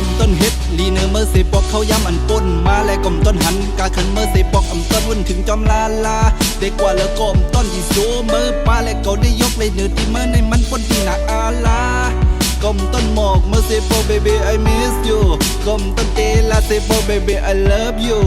มต้นเฮ็ดลีเนอเมื่อเสปอกเขาย้ำอันปนมาและกลมต้นหันกาขันเมื่อเสปอกอำต้นวุ่นถึงจอมลาลาได้กว่าแล้วกลมต้นที่โซเมื่อป้าและเขาได้ยกเลยเนื้อที่เมื่อในมันปนที่หนักอาลากลมต้นหมอกเมื่อเสปอก baby I miss you กลมต้นเตลาเสปอก baby I love you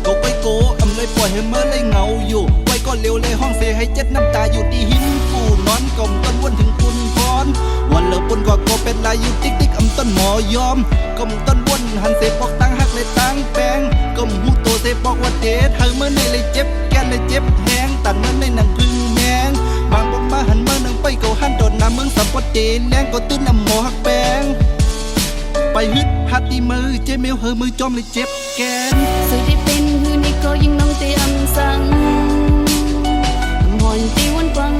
ก็ไปโกอำเลยปล่อยให้เมื่อเลยเงาอยู่ไว้ก็เร็วเลยห้องเสให้เจ็ดน้ำตาอยู่ที่หินปูนอนกลมต้นวุ่นถึงคุณพรวันเลิกปนก็เป็นลายอยู่ติ๊กติ๊กอำต้นหมอยอมกลมต้นวุ่นหันเสปอกตั้งหักเลยตั้งแปงกลมหูโตเสปอกว่าเทเธอเมื่อในเลยเจ็บแก่เลยเจ็บแหงตัดเมื่อในหนังพึ่งแมงบางบนมาหันเมื่อนังไปเกาหันโดดน้ำเมืองสับปะเจแรงก็ตื้นน้ำหมอหักแปงไปฮึดฮัดดีมือเจเมลเฮอมือจอมเลยเจ็บแกนสุดที่เป็นคือนี่ก็ยิ่งน้องเตอำสังหอนตีวันกวัง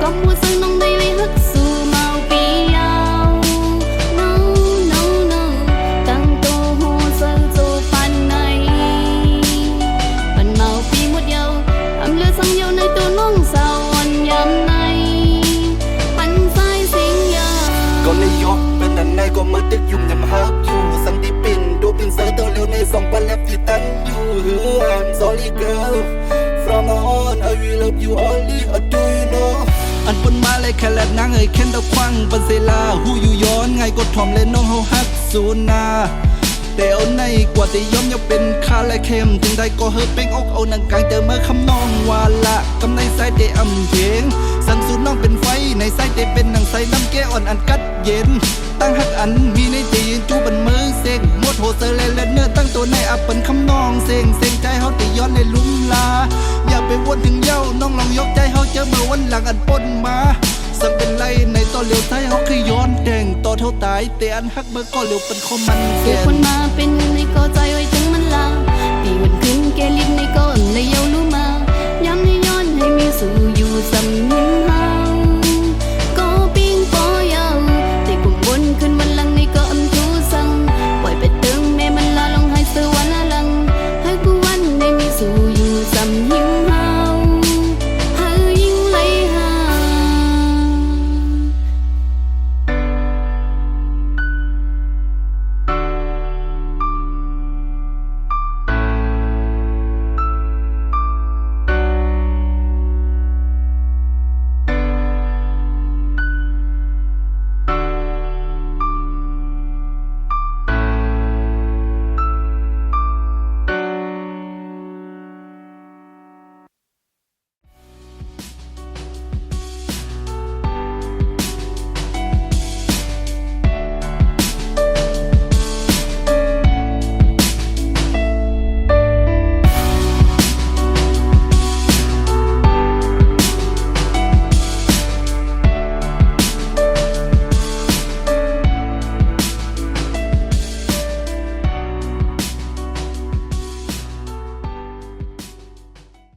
ก็มัวสังน้องได้เลยฮึกสู่เมาปียาว no no no ตั้งโตหูเสือโจปันในปันเมาปีหมดเยาวอำเลือสังเยาวในตัวน้องสาววันยำในปันสายเสียงยาก็เลยยกเป็นแต่ในก็มือตึกยุ่งยำฮักอยู่สังที่ปิ่นดูปิ่นเสือตัวเร็วในสองปันและที่ตันอยู่ I'm sorry girl from now on I will love you only do you know อันปนมาเลยแค่แลดนางเอ่ยเค้นดอกควังปันเซลาหูอยู่ย้อนไงก็ทอมเลยน้องเฮาฮักสูนาแต่เอาในกว่าแต่ย้อมยังเป็นคาและเข้มถึงได้ก็เฮอเป้งอกเอาหนังกลางเจอเมื่อคำน้องว่าละกำในสายเตะอำเพลงสันสูน้องเป็นไฟในสายเตะเป็นหนังใสน้ำแก้อ่อนอันกัดเย็นตั้งหักอันมีในใจยืนจูบันมือเซ็งมดโหเซอร์และเนื้อตั้งตัวในอับเป็นคำน้องเซ็งใจเฮาแต่ย้อนเลยลุ่มลาอย่าไปวนถึงเย้าน้องลองยกใจเฮาเจอเมื่อวันหลังอันปนมาสังเป็นไรในตอนเลี้ยวท้ายเฮาคือย้อนแดงต่อเท่าตายแต่อันฮักเมื่อก็เลี้ยวเป็นคอมันแก เกิดคนมาเป็นในก็ใจไว้ถึงมันลาตีวันขึ้นแกลิ้นในก็ในเยารู้มาย้ำให้ย้อนให้มีสู่อยู่สำ